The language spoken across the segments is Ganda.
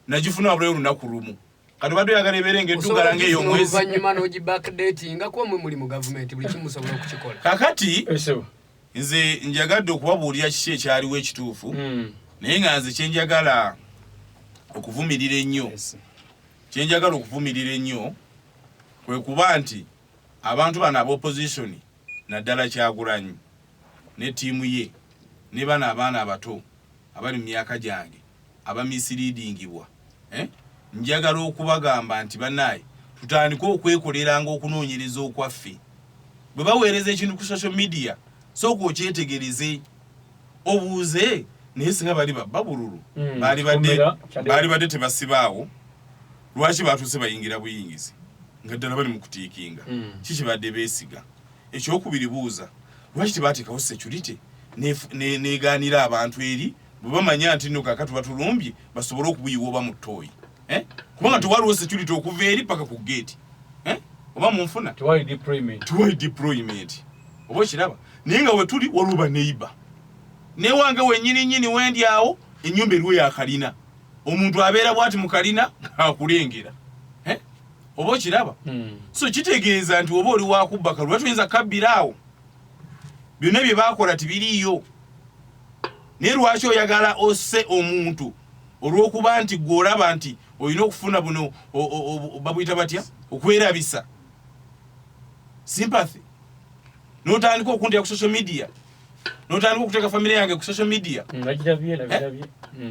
najifuna abule olunaku lumu kati bado yagala eberenge eddugalange eyo mwezi oluvannyuma n'ogi backdating nga kuba mwe muli mu gavumenti buli kimu musobola okukikola kakati nze njagadde okubabuulira kiki ekyaliwo ekituufu naye nga nze kyenjagala okuvumirira ennyo kwe kuba nti abantu bano ab'opposition naddala Kyagulanyi ne ttiimu ye ne bano abaana abato abali mu myaka gyange abamisiriidingibwa njagala okubagamba nti bannaye tutandike okwekoleranga okunoonyereza okwaffe bwe baweereza ekintu ku social media sooka okyetegereze obuuze naye singa bali babululu baali badde tebasibaawo lwaki batuuse bayingira buyingizi nga ddala bali mu kutiikinga kiki badde beesiga ekyokubiri buuza lwaki tebateekawo security neegaanira abantu eri bwe bamanya nti nno kakati batulumbye basobole okubuyiwa oba mu ttooyi kubanga tewaliwo security okuva eri paka ku gate oba munfuna tewali deployment oba okiraba naye nga we tuli waliwo baneiba newange wennyini wendi awo ennyumba eriwo yakalina omuntu abeera bwati mu kalina akulengera oba okiraba so kitegeeza nti oba oli wakubbaka lwa tuyinza kabbira awo byonna bye baakola tibiriiyo naye lwaki oyagala osse omuntu olw'okuba nti gw'olaba nti olina okufuna buno babuyita batya okwerabisa sympathy n'otandika okuntya ku social media n'otandika okuteeka famire yange ku social media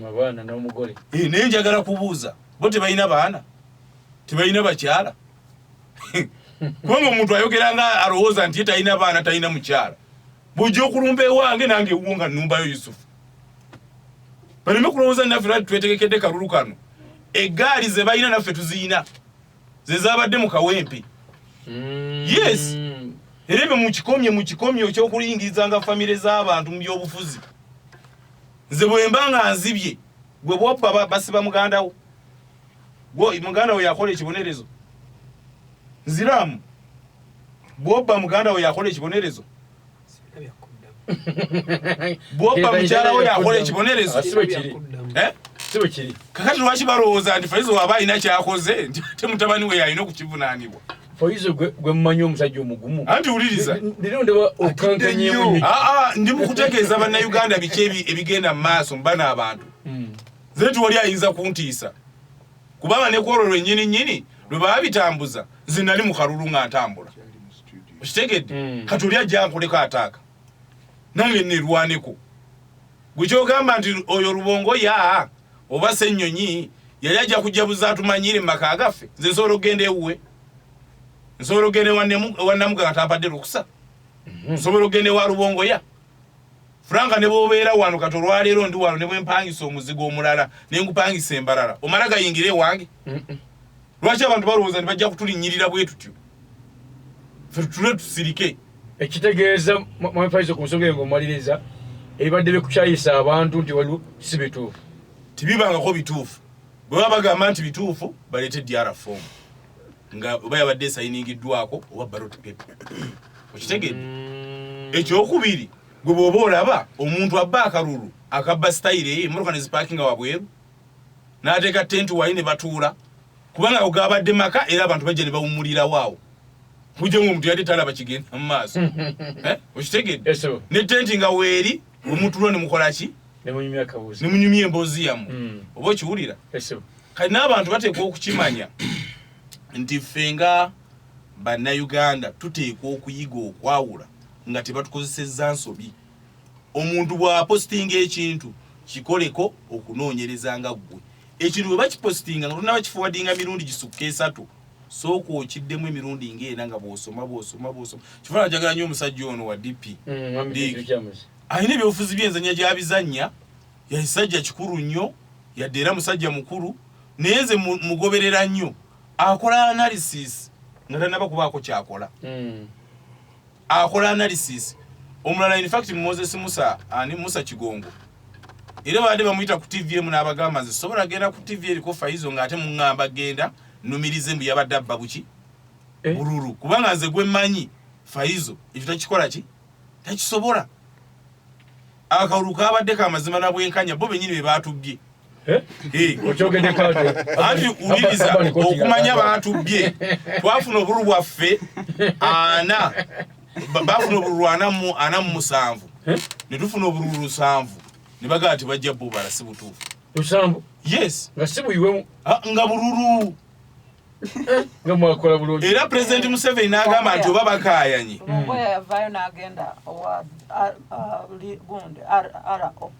abaana n'omugole naye njagala kubuuza bo tebalina baana tebalina bakyala kubanga omuntu ayogera nga alowooza nti ye talina baana talina mukyala bw'ojja okulumba ewange nange ewuwo nga nnumbayo Yusufu baleme kulowooza naffe lwati twetegekedde kalulu kano eggaali ze balina naffe tuziyina ze zaabadde mu kawempe yes era ebe mu kikomye ekyokuliyingirizanga famire z'abantu mu byobufuzi nze bwe mba nga nzibye gwe bwobba basiba mugandawo muganda we yakola ekibonerezo nziramu bwobba muganda we yakola ekibonerezo bwobba mukyala we yakola ekibonerezo kakati lwaki balowooza nti Faizo waba alina kyakoze nti mutabani we yalina okukivunaanibwa Faizo gwe mmanyi omusajja omugumu anti wuliriza ndi mukutegeeza bannayuganda biki ebigenda mu maaso mbana abantu ze tuwali ayinza kuntiisa kubanga ne kwolwo lwennyini lwe baba bitambuza nze nali mu kalulu nga ntambula okitegedde kati oli ajja nkoleko ataaka nange nerwaneko gwe kyogamba nti oyo Lubongo ya oba Ssennyonyi yali ajja kujja buzatumanyire mu maka agaffe nze nsobola okugenda ewuwe nsobola okugenda ewannamuga nga tampadde lukusa nsobola okugenda ewa Lubongo ya Franka ne bwobeera wano kati olwaleero ndi wano ne bwe mpangisa omuzigo omulala ne ngupangisa embalala omala gayingire ewange lwaki abantu balowooza nti bajja kutulinnyirira bwe tutyo ffe tule tusirike ekitegeeza Faizo ku nsonga eyo ng'omaliriza ebibadde bikukyayisa abantu nti waliwo si bituufu tibibangako bituufu bwe baba bagamba nti bituufu baleete DR form nga oba yabadde esayiningiddwako oba ballot paper okitegedde ekyokubiri gwe bw'oba olaba omuntu abba akalulu akabba sitayire ye emmotoka ne zipaakinga wabweru n'ateeka tenti wali ne batuula kubanga ogabadde maka era abantu bajja ne bawummulirawo awo kujja ng'omuntu yadde talaba kigenda mu maaso okitegedde ne tenti nga weeri omutulo ne mukola ki ne munyumya emboozi yammwe oba okiwulira kati n'abantu bateekwa okukimanya nti ffe nga bannayuganda tuteekwa okuyiga okwawula nga tebatukozesezza nsobi omuntu bw'apositinga ekintu kikoleko okunoonyereza nga ggwe ekintu bwe bakipositinga nga tonna bakifuwadinga mirundi gisukka 3 sooka okiddemu emirundi ng'ena nga bw'osoma kifaanana njagala nnyo omusajja ono wa DP alina ebyobufuzi by'enzanya gy'abizannya yakisajja kikulu nnyo yadde era musajja mukulu naye nze mugoberera nnyo akola analysis nga tannaba kubaako kyakola akola analysis omulala in fact Moses Musa Kigongo era badde bamuyita ku TV emu n'abagamba nze sobola genda ku TV eriko Faizo ng'ate muŋŋamba genda numirize mbu yabadde abba buki bululu kubanga nze gwe mmanyi Faizo ekyo takikola ki takisobola akalulu kaabadde kamazima na bwenkanya bo bennyini be baatubbye Ochogede kade. Anti uliriza okumanya abantu bye. Twafuna obulu bwaffe ana. Bafuna obulu ana mu 7. Ne tufuna obulu 7. Ne bagati bajja bubala sibutufu. 7? Yes. Nga sibu iwe nga bululu. Nga mwakola bulungi. Era President Museveni n'agamba nti oba bakaayanyi. Ngoya yavayo n'agenda owa gundi RO.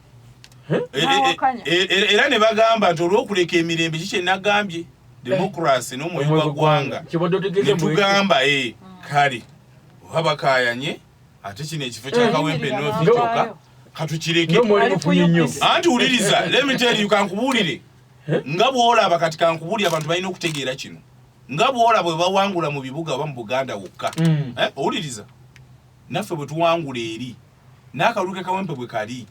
Era ne bagamba nti olw'okuleka emirembe kiki nagambye democracy n'omwoyo gwa ggwanga ne tugamba kale oba bakayanye ate kino ekifo kya Kawempe North kitoka katukireke anti wuliriza let me tell you kankubuulire nga bw'olaba kati kankubuulire abantu balina okutegeera kino nga bw'olaba bwe bawangula mu bibuga oba mu Buganda wokka owuliriza naffe bwe tuwangula eri n'akalulu ke Kawempe bwe kali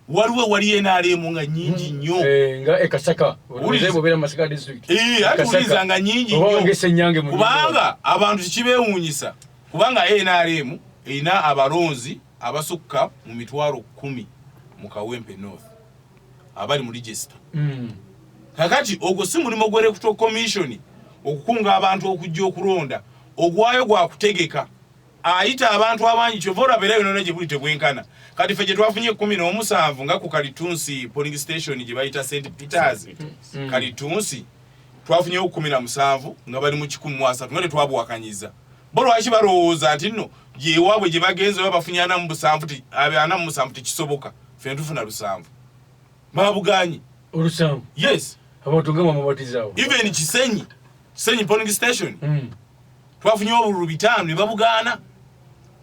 waliwo NRM nga nyingi nnyo nga ekasaka ulizebo bera Masaka district atuliza nga nyingi nnyo kubanga abantu kibeewuunyisa kubanga NRM erina abalonzi abasukka mu mitwalo 10 mu Kawempe North abali mu register kakati ogwo si mulimo gwa electoral commission okukunga abantu okujja okulonda ogwayo gwa kutegeka ayita abantu abangi kyovora berayo none gye buli tebwenkana kati ffe gye twafunye 17 nga ku Kalitunsi polling station gye bayita St Peters Kalitunsi twafunyewo 17 nga bali mu 13 nga tetwabuwakanyiza bo lwaki balowooza nti nno gyewaabwe gye bagenze babafunye 47 tekisoboka ffe netufuna 7 babuganyi olusanvu yes abantu nga mwamubatizaawo even Kisenyi polling station twafunye obululu 5 ne babugaana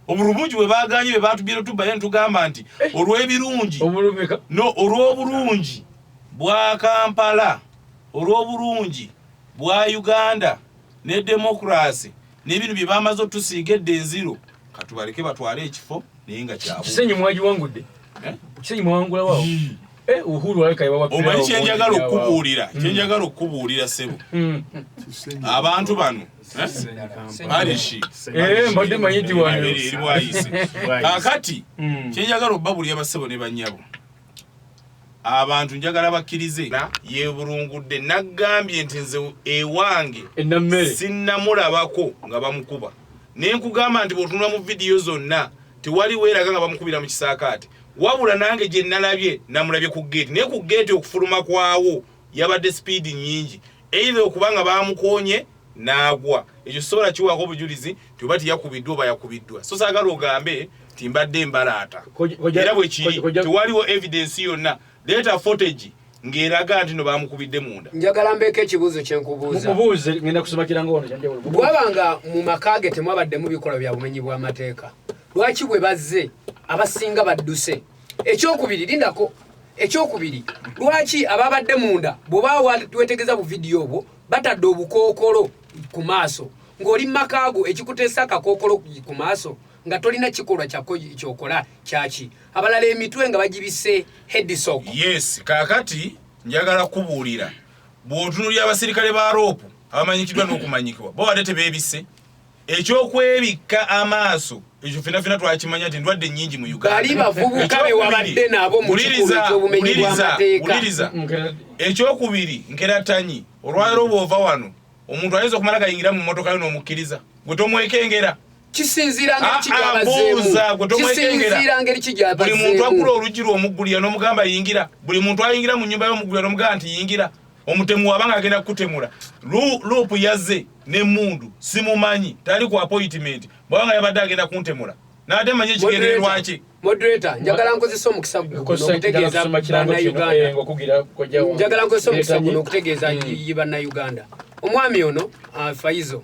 obulungi bwe baganye be batubira tubaye ntugamba nti olw'ebirungi olw'obulungi bwa Kampala olw'obulungi bwa Uganda ne democracy n'ebintu bye bamaze otusiigedde enziro katubaleke batwale ekifo naye nga kyabwe Kisenyi mwagiwangudde Kisenyi mwawangula waawo Uhuru aleka yawa pira omanyi kyenjagala okubuulira sebo abantu bano alishi mbadde manyiti wano kakati kyenjagala obbabulira basebo ne banyabo abantu njagala bakkirize yeebulungudde naggambye nti nze ewange sinnamulabako nga bamukuba naye nkugamba nti bw'otunula mu vidiyo zonna tewali weeraga nga bamukubira mu kisaakaate wabula nange gye nalabye namulabye ku gate naye ku gate okufuluma kwawo yabadde speed nyingi either okubanga bamukonye naagwa ekyo sobola kiwaako obujulizi tiba tiyakubiddwa oba yakubiddwa so saagala ogambe timbadde mbalaata era bwe kiri tewaliwo evidence yonna leeta footage ng'eraga nti no bamukubidde munda njagala mbeeko ekibuuzo kyenkubuuza mubuuze ngenda kusoma kirango wano kyanjawulo bwabanga mu makaage temwabaddemu bikolwa bya bumenyi bw'amateeka lwaki bwe bazze abasinga badduse ekyokubiri lindako ekyokubiri lwaki ababadde munda bw'oba wetegeza bu vidiyo obwo batadde obukookolo ku maaso ng'oli makaago ekikuteesa akakookolo ku maaso nga tolina kikolwa kyokola kyaki abalala emitwe nga bagibise headsock yes kakati njagala kubuulira bw'otunulira abasirikale ba roopu abamanyikiddwa n'okumanyikibwa bo wadde tebeebise ekyokwebikka amaaso ekyo ffenna twakimanya nti endwadde nnyingi mu Uganda bali bavubuka be wabadde nabo mu kikulu ky'obumenyi bw'amateeka ekyokubiri nkeratanyi olwaliro bw'ova wano omuntu ayinza okumala kayingira mu mmotoka yo n'omukkiriza gwe tomwekengera kisinziira ngeri kijabazemu buli muntu agula oluggi lw'omuggulira n'omugamba yingira buli muntu ayingira mu nnyumba y'omuggulira n'omugamba nti yingira omutemu wabanga agenda kukutemula luupu yazze n'emmundu simumanyi tali ku appointment bwabanga yabadde agenda kuntemula n'ate manyi ekigendererwa ki moderator njagala nkozesa omukisa okutegeeza bannayuganda njagala nkozesa omukisa guno okutegeeza bannayuganda omwami ono Faizo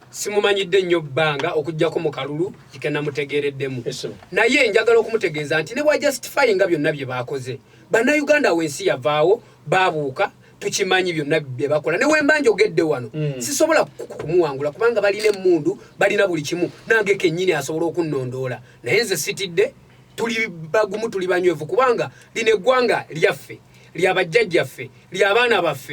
simumanyidde nnyo bbanga okujjako mu kalulu kikenamutegeereddemu naye njagala okumutegeeza nti ne bwa justify nga byonna bye baakoze bannayuganda wensi yavaawo baabuuka tukimanyi byonna bye bakola ne wemba njogedde wano sisobola kumuwangula kubanga balina emmundu balina buli kimu nange kennyini asobola okunnondoola naye nze sitidde tuli bagumu tuli banywevu kubanga lino eggwanga lyaffe lyabajjajjaffe lyabaana baffe